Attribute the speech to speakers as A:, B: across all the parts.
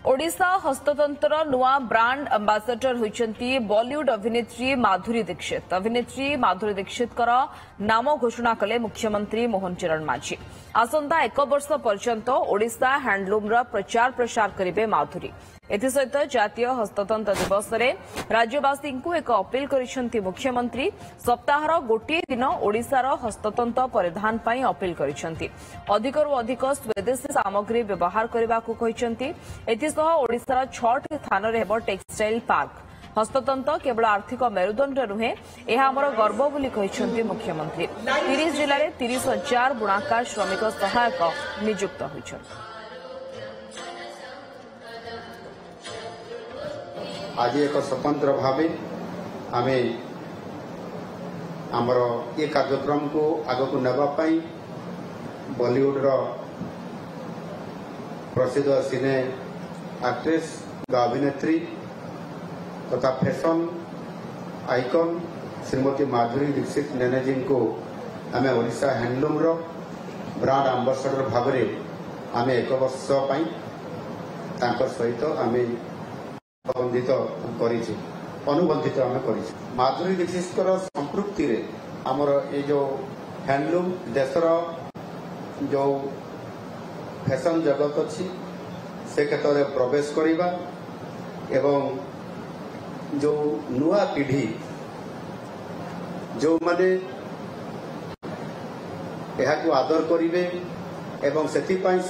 A: ओडिशा हस्ततंत्र नुआ ब्रांड अंबासडर होइचंती बॉलीवुड अभिनेत्री माधुरी दीक्षित। अभिनेत्री माधुरी दीक्षित नाम घोषणा कले मुख्यमंत्री मोहन चरण माझी। आसंता 1 वर्ष पर्यंत ओडिशा हैंडलूम प्रचार प्रसार करिवे माधुरी। एसत जातीय हस्ततंत्र दिवस में राज्यवासी को एक अपील करिसेंती मुख्यमंत्री। सप्ताहर गोटे दिन ओडिशार हस्ततंत्र परिधान पर अपील करिसेंती। अधिकरू अधिक स्वदेशी सामग्री व्यवहार करने को कहिसेंती। एथिसह ओडिशार 6टी स्थान रे हेबो टेक्सटाइल पार्क। हस्ततंत्र केवल आर्थिक मेरुदंड नुहे, यह आमर गर्व बोली कहिसेंती मुख्यमंत्री। 30 जिले में 30,000 बुणाकार श्रमिक सहायक नियुक्त होइछन्ति।
B: आज एक स्वतंत्र भाव आमे आमर ये कार्यक्रम को आग को नापी बॉलीवुड प्रसिद्ध सिने एक्ट्रेस अभिनेत्री तथा फैशन आइकन श्रीमती माधुरी दीक्षित नेने जी को आम ओडिशा हैंडलूम ब्रांड एम्बेसडर भाव में आम 1 वर्ष सहित आम अनुबंधित आम कर माधुरी दीक्षित संपृक्ति रे आमर ये जो हैंडलूम देशर जो फैशन जगत अच्छी से क्षेत्र में प्रवेश करवा एवं जो नुआ पीढ़ी जो माने यह को आदर करेंगे एवं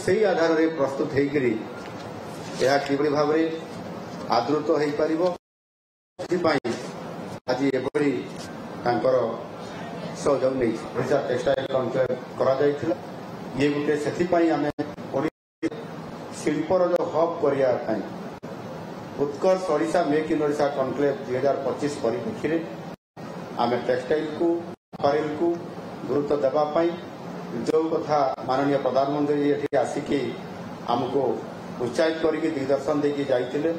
B: से आधार रे प्रस्तुत होकरी यह किभली भाव में आदृत हो पार आज एभली सहयोग नहीं ओडिशा टेक्सटाइल कनक्लेव करा ये गोटे से आम शिल्पर जो हब करने Utkarsh Odisha make in Odisha conclave 2025 परिप्रेक्षी में आम टेक्सटाइल को अपैरेल को गुरुत्व देवाई जो कथा माननीय प्रधानमंत्री ये आसिकी आमको उत्साहित करके दिग्दर्शन देकी जाइतिले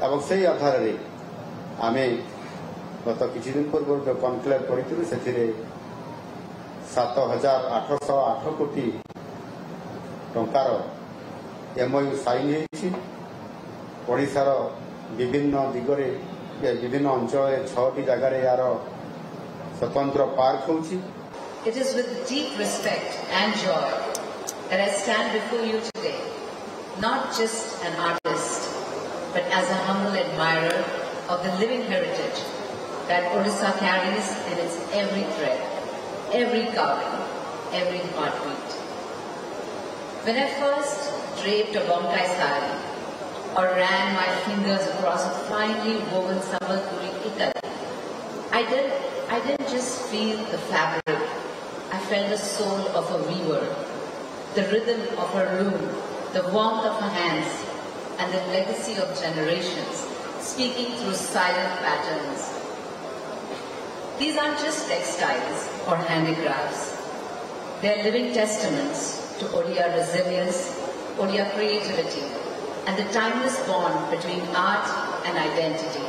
B: एवं से आधार रे आमे गत किछि दिन पूर्व जो कनक्लेव करिथिलु सेथिरे 7,808 कोटी टंकार एमओयू साइन होइछि। ओडिशार विभिन्न दिगरे विभिन्न अंचल 6टी जगार यार स्वतंत्र पार्क होछि।
C: It is with deep respect and joy that I stand before you today, not just an artist, but as a humble admirer of the living heritage that Odisha carries in its every thread, every carving, every heartbeat. When I first draped a Bonkai sari or ran my fingers across a finely woven Sambalpuri Italy, I didn't just feel the fabric, I felt the soul of a weaver, the rhythm of her loom, the warmth of her hands, and the legacy of generations speaking through silent patterns. These aren't just textiles or handicrafts. They are living testaments to Odia resilience, Odia creativity, and the timeless bond between art and identity.